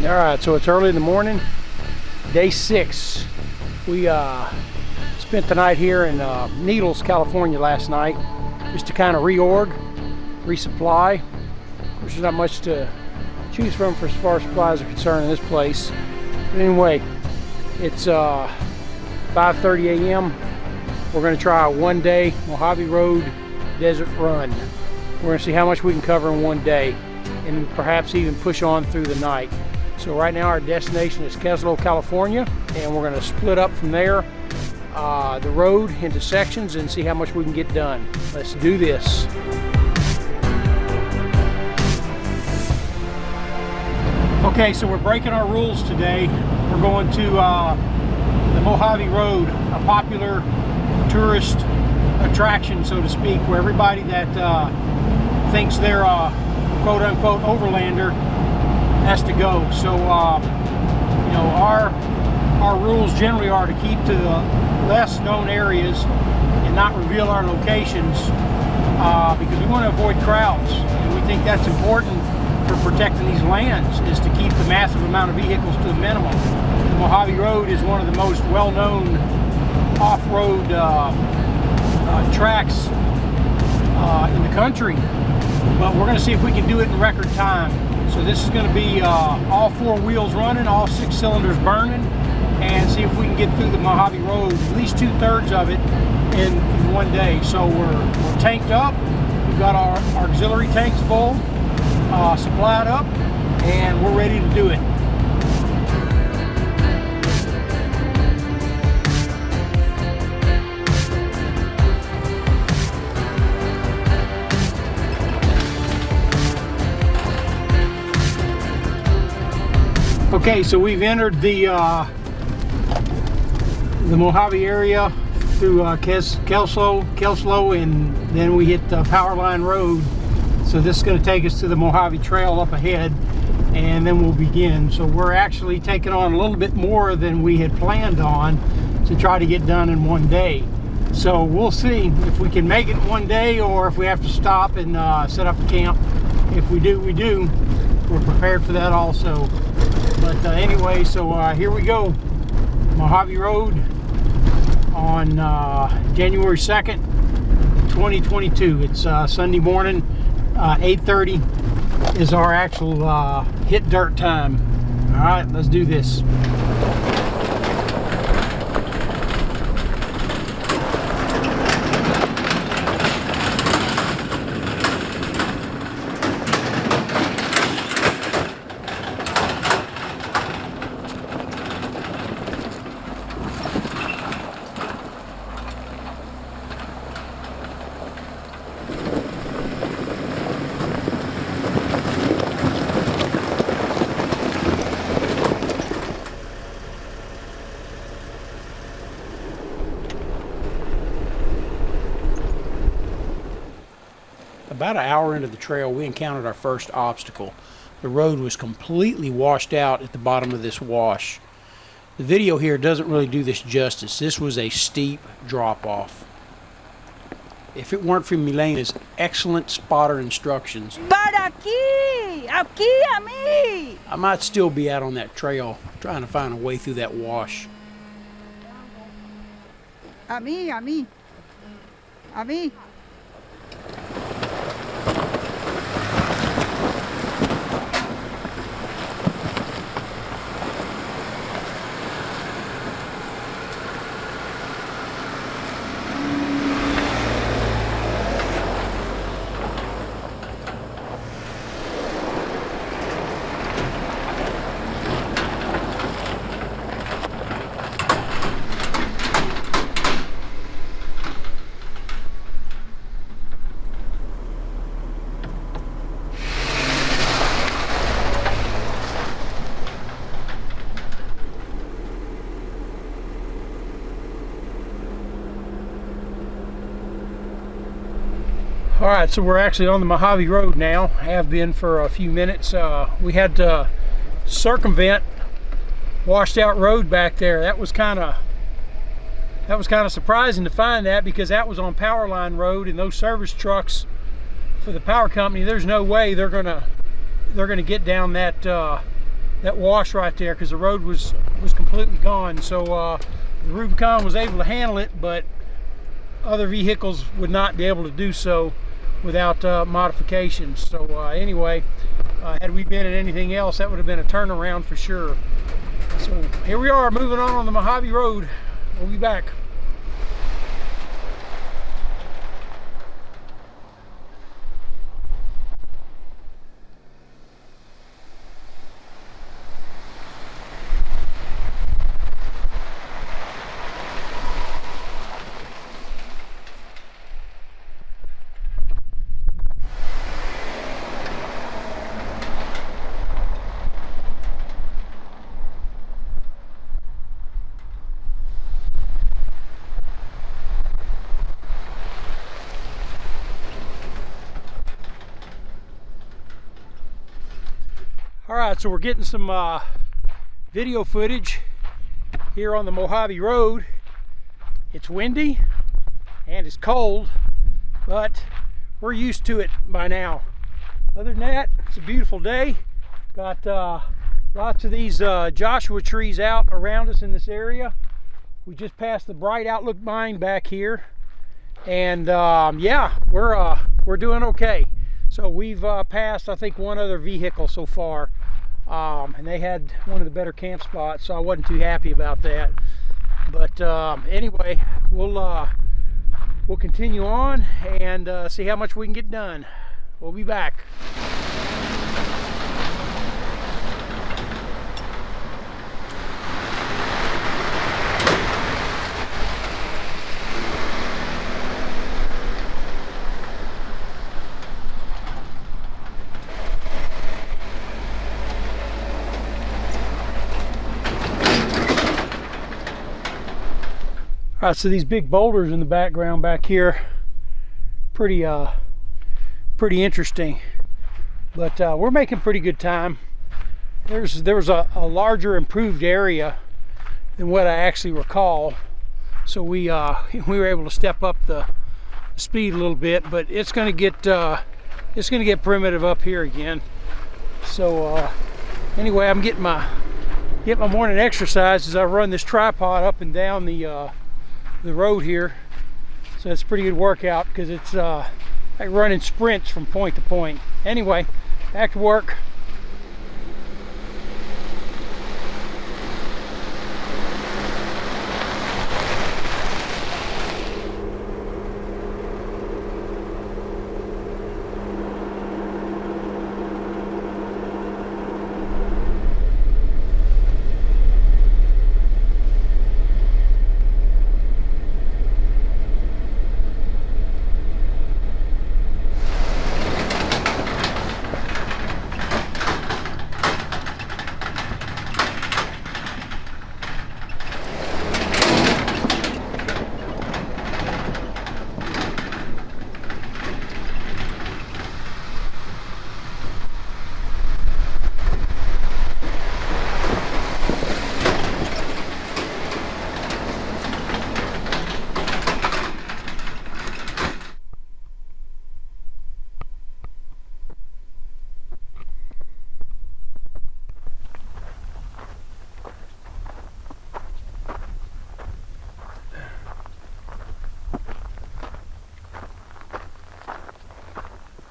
All right, so it's early in the morning, day 6. We spent the night here in Needles, California last night, just to kind of reorg, resupply. Of course, there's not much to choose from for as far as supplies are concerned in this place. But anyway, it's 5:30 a.m. We're going to try a one-day Mojave Road desert run. We're going to see how much we can cover in one day, and perhaps even push on through the night. So right now our destination is Keslow, California, and we're going to split up from there, the road into sections, and see how much we can get done. Let's do this. Okay, so we're breaking our rules today. We're going to the Mojave Road, a popular tourist attraction, so to speak, where everybody that thinks they're a quote-unquote overlander has to go. So you know, our rules generally are to keep to the less known areas and not reveal our locations because we want to avoid crowds, and we think that's important for protecting these lands, is to keep the massive amount of vehicles to a minimum. The Mojave Road is one of the most well-known off-road tracks in the country, but we're going to see if we can do it in record time. So this is going to be all 4 wheels running, all 6 cylinders burning, and see if we can get through the Mojave Road, at least 2/3 of it in one day. So we're tanked up, we've got our auxiliary tanks full, supplied up, and we're ready to do it. Okay, so we've entered the Mojave area through Keslow, and then we hit Powerline Road. So this is going to take us to the Mojave Trail up ahead, and then we'll begin. So we're actually taking on a little bit more than we had planned on to try to get done in one day. So we'll see if we can make it one day, or if we have to stop and set up camp. If we do, we do. We're prepared for that also. But anyway, so here we go. Mojave Road on January 2nd, 2022. It's Sunday morning. 8:30 is our actual hit dirt time. All right, let's do this. About an hour into the trail, we encountered our first obstacle. The road was completely washed out at the bottom of this wash. The video here doesn't really do this justice. This was a steep drop-off. If it weren't for Milena's excellent spotter instructions, I might still be out on that trail trying to find a way through that wash. A mí. All right, so we're actually on the Mojave Road now. Have been for a few minutes. We had to circumvent washed out road back there. That was kind of surprising to find that, because that was on Powerline Road, and those service trucks for the power company, there's no way they're gonna get down that that wash right there, because the road was completely gone. So the Rubicon was able to handle it, but other vehicles would not be able to do so without modifications. So anyway, had we been in anything else, that would have been a turnaround for sure. So here we are, moving on the Mojave Road. We'll be back. All right, so we're getting some video footage here on the Mojave Road. It's windy and it's cold, but we're used to it by now. Other than that, it's a beautiful day. Got lots of these Joshua trees out around us in this area. We just passed the Bright Outlook Mine back here, and yeah, we're doing okay. So we've passed, I think, one other vehicle so far, and they had one of the better camp spots, so I wasn't too happy about that. But anyway, we'll continue on and see how much we can get done. We'll be back. All right, so these big boulders in the background back here, pretty interesting, but we're making pretty good time. There's a larger improved area than what I actually recall, so we were able to step up the speed a little bit, but it's going to get primitive up here again. So anyway, I'm getting my morning exercise as I run this tripod up and down the road here. So it's a pretty good workout because it's like running sprints from point to point. Anyway, back to work.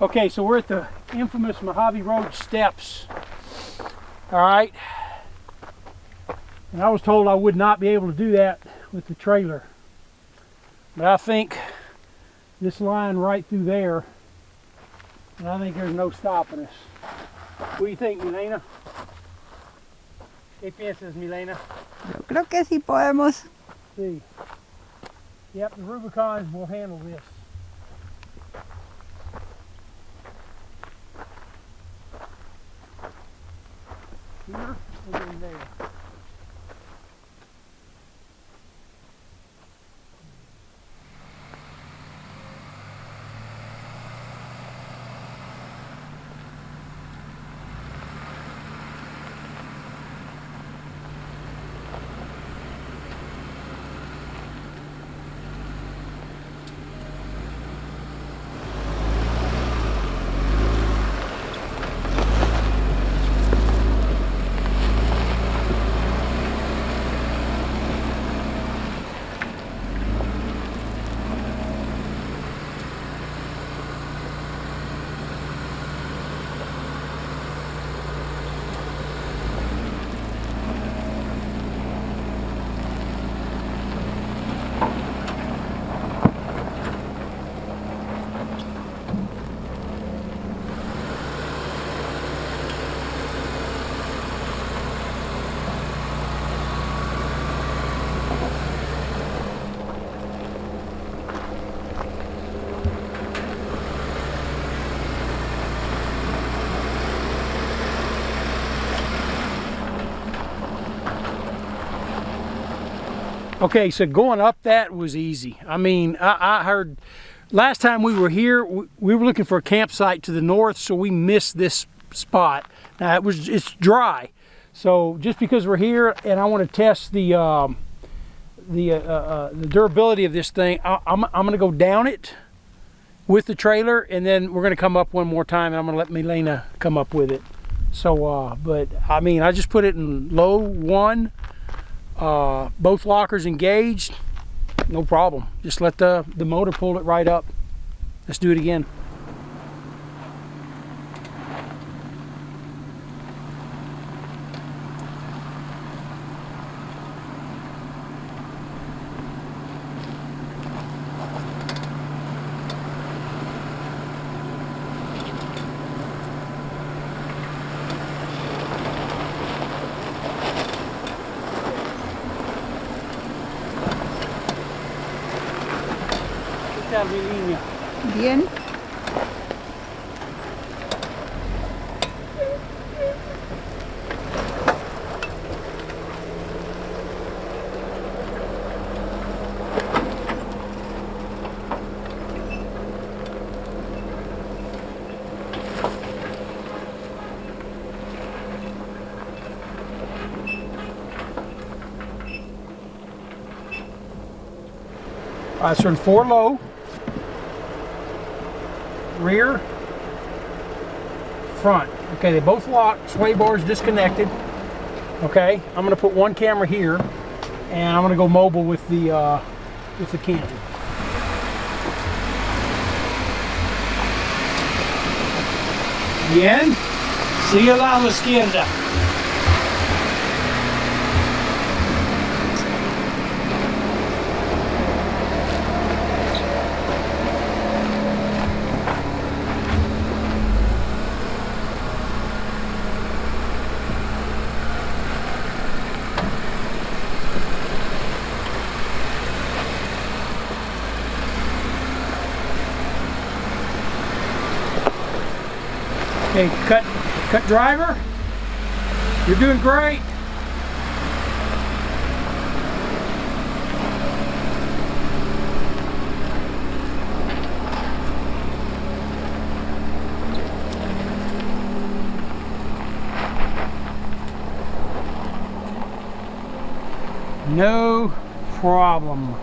Okay, so we're at the infamous Mojave Road steps. All right, and I was told I would not be able to do that with the trailer, but I think this line right through there, and I think there's no stopping us. What do you think, Milena? ¿Qué piensas, Milena? Yo creo que sí podemos. See. Yep, the Rubicon will handle this. Here and then there. Okay, so going up that was easy. I mean, I heard last time we were here, we were looking for a campsite to the north, so we missed this spot. Now it's dry, so just because we're here and I want to test the durability of this thing, I'm going to go down it with the trailer, and then we're going to come up one more time, and I'm going to let Milena come up with it. So, but I mean, I just put it in low 1. Both lockers engaged, no problem. Just let the motor pull it right up. Let's do it again. Bien. All right, so in 4 low, rear, front. Okay, they both lock, sway bars disconnected. Okay, I'm gonna put one camera here, and I'm gonna go mobile with the Canon. Bien, sigue al lado izquierda. Okay, cut driver. You're doing great. No problem.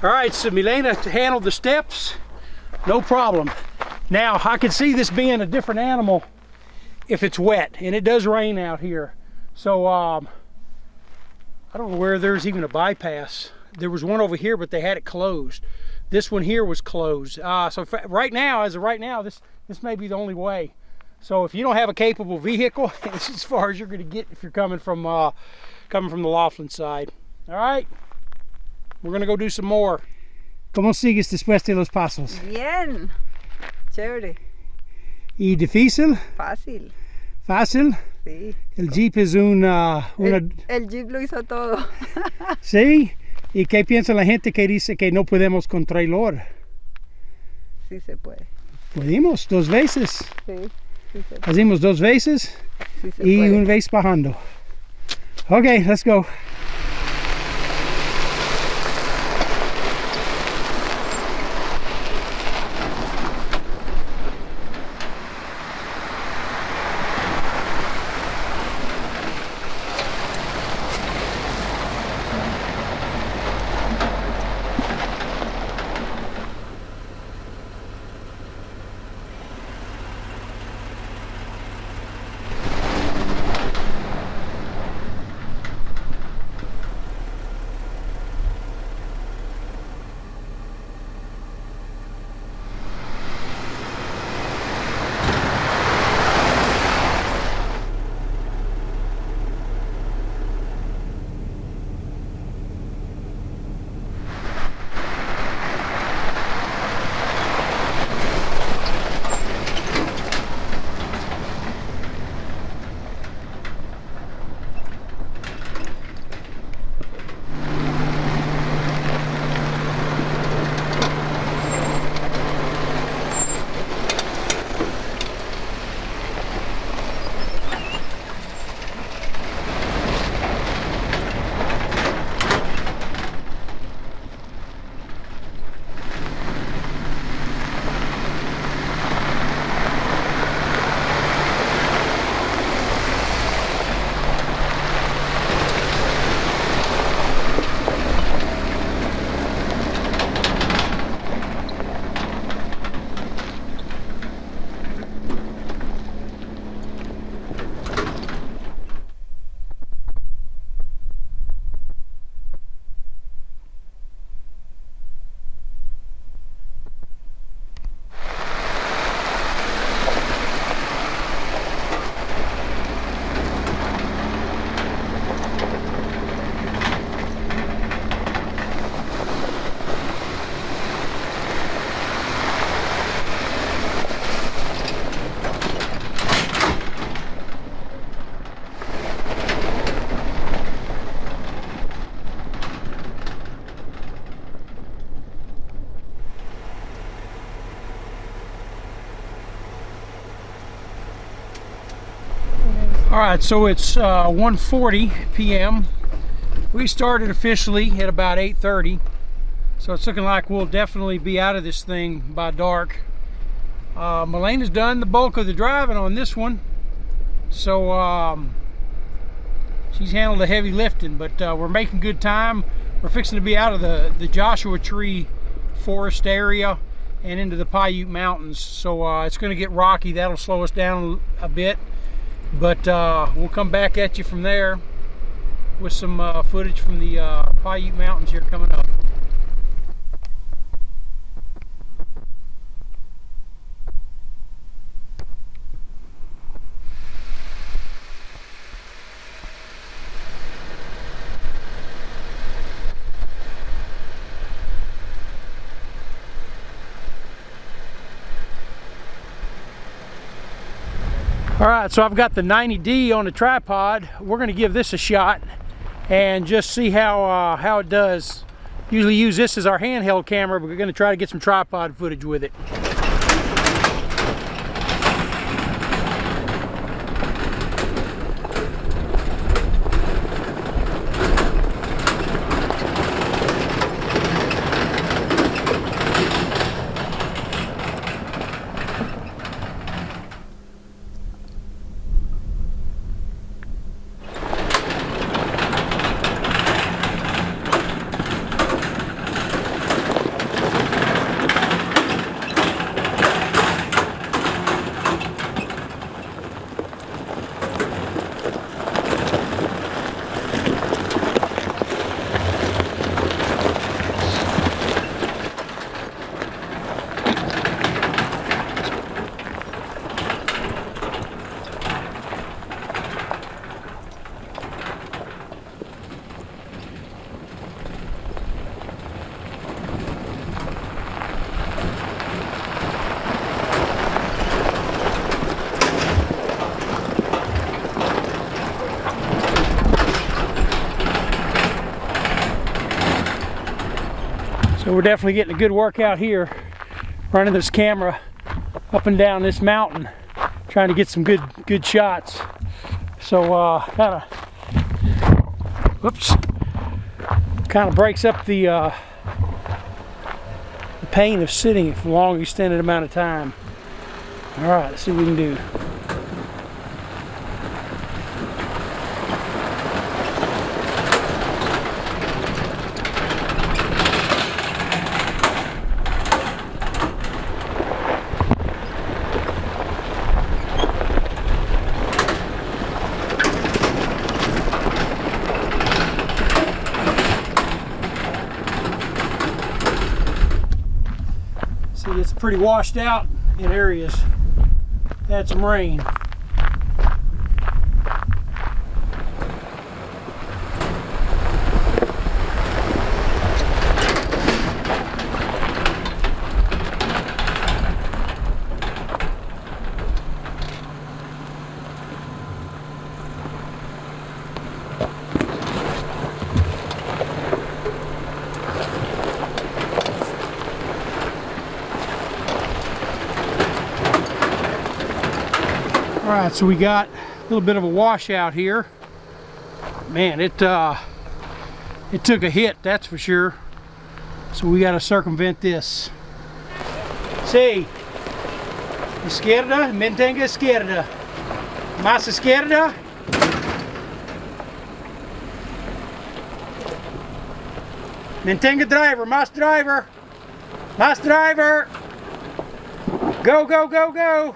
All right, so Milena handled the steps, no problem. Now, I could see this being a different animal if it's wet, and it does rain out here. So, I don't know where there's even a bypass. There was one over here, but they had it closed. This one here was closed. So right now, as of right now, this may be the only way. So if you don't have a capable vehicle, it's as far as you're gonna get if you're coming from the Laughlin side. All right. We're gonna go do some more. ¿Cómo sigues después de los pasos? Bien. Chévere. ¿Y difícil? Fácil. ¿Fácil? Sí. El Jeep es una... El Jeep lo hizo todo. ¿Sí? ¿Y qué piensa la gente que dice que no podemos con trailer? Sí se puede. Pudimos 2 veces. Sí, sí se puede. Hacemos 2 veces Sí se y puede. una vez bajando. Okay, let's go. All right, so it's 1:40 p.m. We started officially at about 8:30, so it's looking like we'll definitely be out of this thing by dark. Melena's done the bulk of the driving on this one, so she's handled the heavy lifting, but we're making good time. We're fixing to be out of the Joshua Tree forest area and into the Paiute Mountains, so it's going to get rocky. That'll slow us down a bit, but we'll come back at you from there with some footage from the Paiute Mountains here coming up. All right, so I've got the 90D on the tripod. We're going to give this a shot and just see how it does. Usually use this as our handheld camera, but we're going to try to get some tripod footage with it. So we're definitely getting a good workout here, running this camera up and down this mountain, trying to get some good shots. So kind of breaks up the pain of sitting for a long extended amount of time. All right, let's see what we can do. See, it's pretty washed out in areas. Had some rain. All right, so we got a little bit of a washout here. Man, it took a hit, that's for sure. So we got to circumvent this. Sí. Izquierda, mantenga izquierda. Más izquierda. Mantenga driver, más driver. Más driver. Go, go, go, go.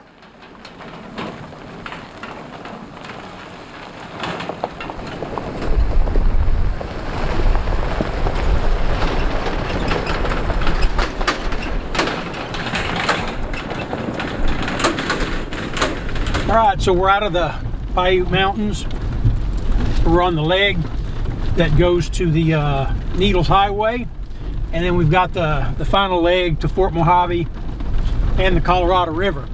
Alright, so we're out of the Paiute Mountains. We're on the leg that goes to the Needles Highway, and then we've got the final leg to Fort Mojave and the Colorado River.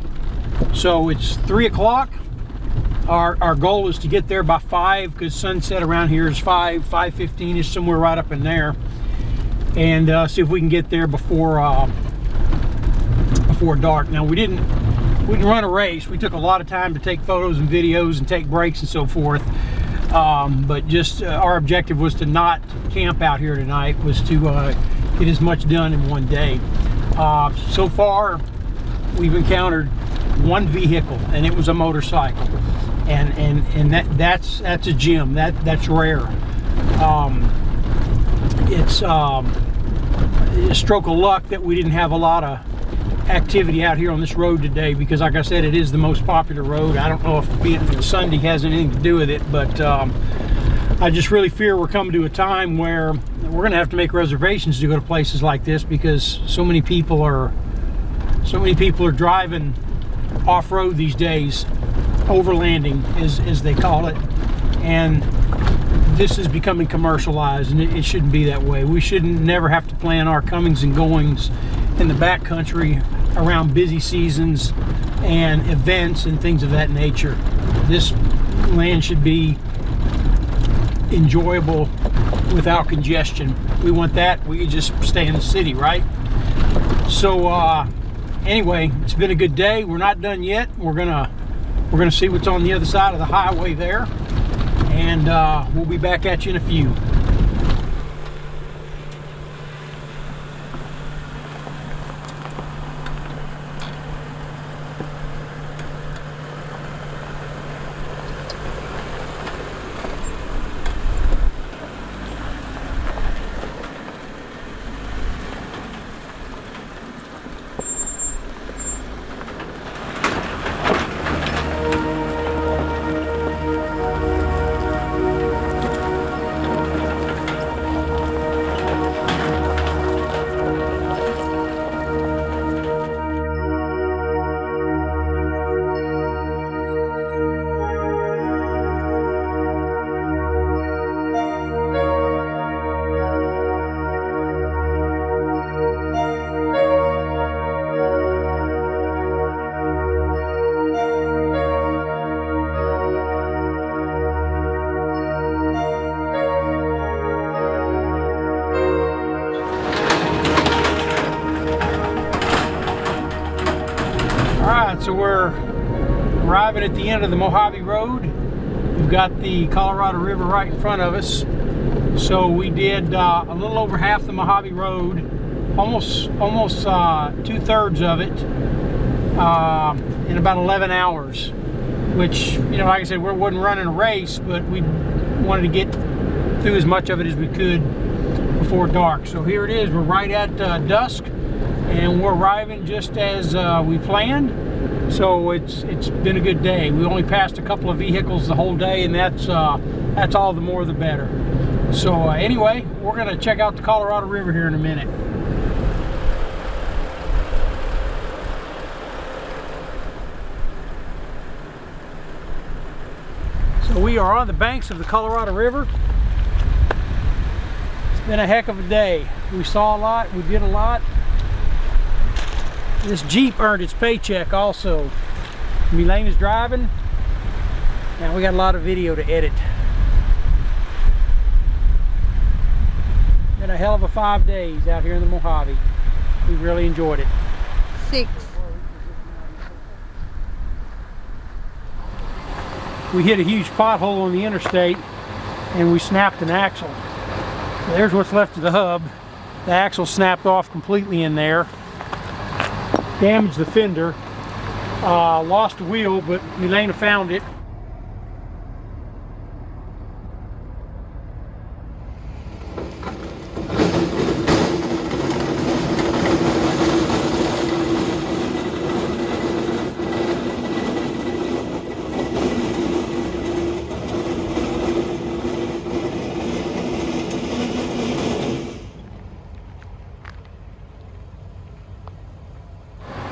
So it's 3 o'clock. Our goal is to get there by 5, because sunset around here is 5:15 is somewhere right up in there, and see if we can get there before dark. Now we didn't we can run a race. We took a lot of time to take photos and videos and take breaks and so forth. But just our objective was to not camp out here tonight, was to get as much done in one day. So far, we've encountered one vehicle, and it was a motorcycle, and that's a gem. That's rare. It's a stroke of luck that we didn't have a lot of activity out here on this road today, because like I said, it is the most popular road. I don't know if being Sunday has anything to do with it, but I just really fear we're coming to a time where we're going to have to make reservations to go to places like this, because so many people are driving off-road these days, overlanding as they call it, and this is becoming commercialized, and it shouldn't be that way. We shouldn't never have to plan our comings and goings in the backcountry around busy seasons and events and things of that nature. This land should be enjoyable without congestion. We want that. We could just stay in the city, right? So anyway, it's been a good day. We're not done yet. We're gonna see what's on the other side of the highway there, and we'll be back at you in a few. So we're arriving at the end of the Mojave Road. We've got the Colorado River right in front of us. So we did a little over half the Mojave Road, almost 2/3 of it in about 11 hours. Which, you know, like I said, we wasn't running a race, but we wanted to get through as much of it as we could before dark. So here it is. We're right at dusk, and we're arriving just as we planned. So it's been a good day. We only passed a couple of vehicles the whole day, and that's all the more the better. So anyway, we're gonna check out the Colorado River here in a minute. So we are on the banks of the Colorado River. It's been a heck of a day. We saw a lot, we did a lot. This Jeep earned its paycheck also. Milane is driving. Now we got a lot of video to edit. Been a hell of a 5 days out here in the Mojave. We really enjoyed it. 6. We hit a huge pothole on the interstate and we snapped an axle. So there's what's left of the hub. The axle snapped off completely in there. Damaged the fender, lost the wheel, but Milena found it.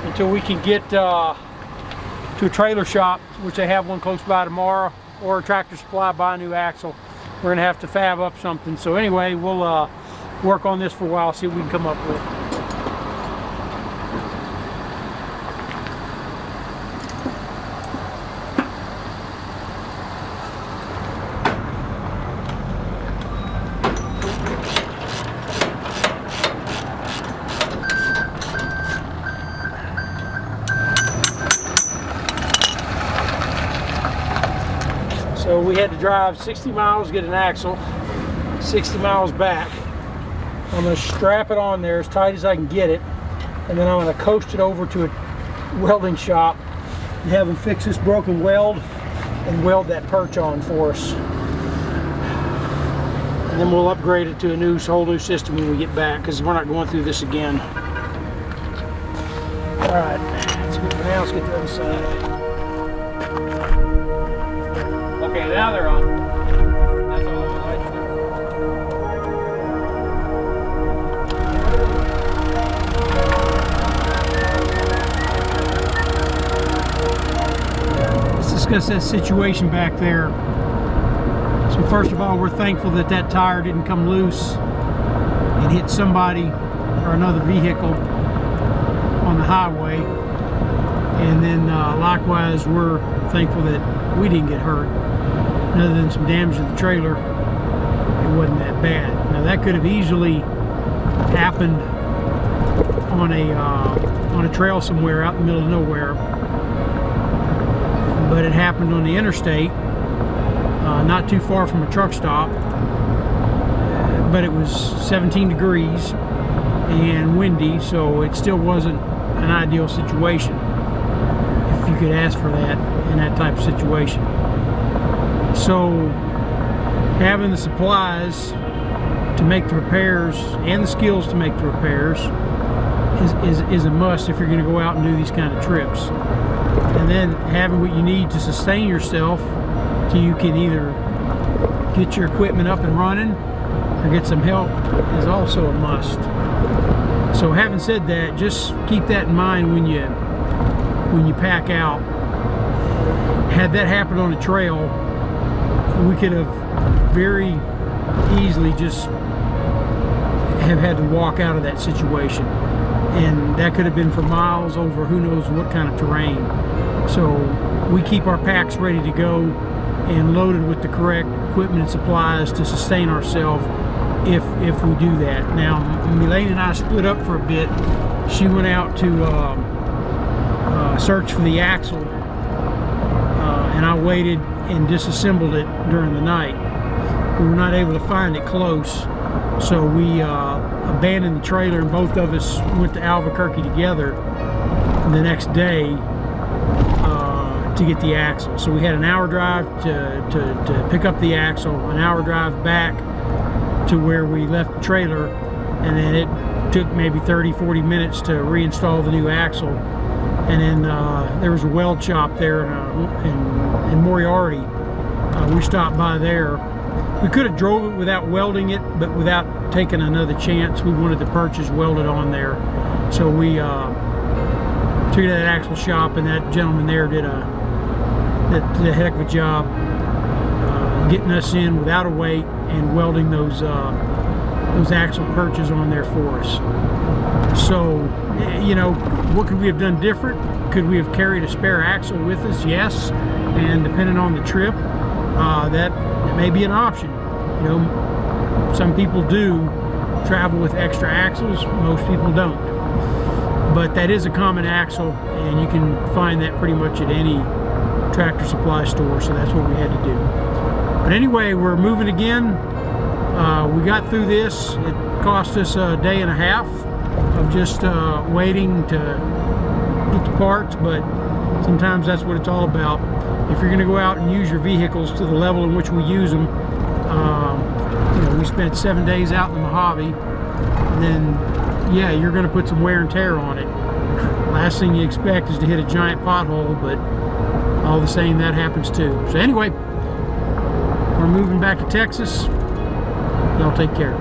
Until we can get to a trailer shop, which they have one close by tomorrow, or a Tractor Supply, buy a new axle. We're gonna have to fab up something. So anyway, we'll work on this for a while, see what we can come up with. we had to drive 60 miles, get an axle, 60 miles back. I'm going to strap it on there as tight as I can get it, and then I'm going to coast it over to a welding shop and have them fix this broken weld and weld that perch on for us. And then we'll upgrade it to a whole new system when we get back, because we're not going through this again. All right, that's good for now. Let's get to the other side. Okay, now they're on. That's all I like to. Let's discuss that situation back there. So first of all, we're thankful that that tire didn't come loose and hit somebody or another vehicle on the highway. And then likewise, we're thankful that we didn't get hurt. Other than some damage to the trailer, it wasn't that bad. Now that could have easily happened on a trail somewhere out in the middle of nowhere, but it happened on the interstate, not too far from a truck stop. But it was 17 degrees and windy, so it still wasn't an ideal situation, if you could ask for that in that type of situation. So having the supplies to make the repairs and the skills to make the repairs is a must if you're going to go out and do these kind of trips. And then having what you need to sustain yourself so you can either get your equipment up and running or get some help is also a must. So having said that, just keep that in mind when you pack out. Had that happened on a trail, we could have very easily just have had to walk out of that situation, and that could have been for miles over who knows what kind of terrain. So we keep our packs ready to go and loaded with the correct equipment and supplies to sustain ourselves if we do that. Now, Milene and I split up for a bit. She went out to search for the axle, and I waited and disassembled it during the night. We were not able to find it close, so we abandoned the trailer, and both of us went to Albuquerque together the next day to get the axle. So we had an hour drive to pick up the axle, an hour drive back to where we left the trailer, and then it took maybe 30-40 minutes to reinstall the new axle. And then there was a weld shop there in Moriarty. We stopped by there. We could have drove it without welding it, but without taking another chance, we wanted the purchase welded on there. So we took it to that axle shop, and that gentleman there did a heck of a job getting us in without a wait and welding those axle perches on there for us. So, you know, what could we have done different? Could we have carried a spare axle with us? Yes. And depending on the trip, that may be an option. You know, some people do travel with extra axles, most people don't. But that is a common axle, and you can find that pretty much at any tractor supply store, so that's what we had to do. But anyway, we're moving again. We got through this. It cost us a day and a half of just waiting to get the parts, but sometimes that's what it's all about. If you're going to go out and use your vehicles to the level in which we use them, you know, we spent 7 days out in the Mojave, and then yeah, you're going to put some wear and tear on it. Last thing you expect is to hit a giant pothole, but all the same, that happens too. So anyway, we're moving back to Texas. Y'all take care.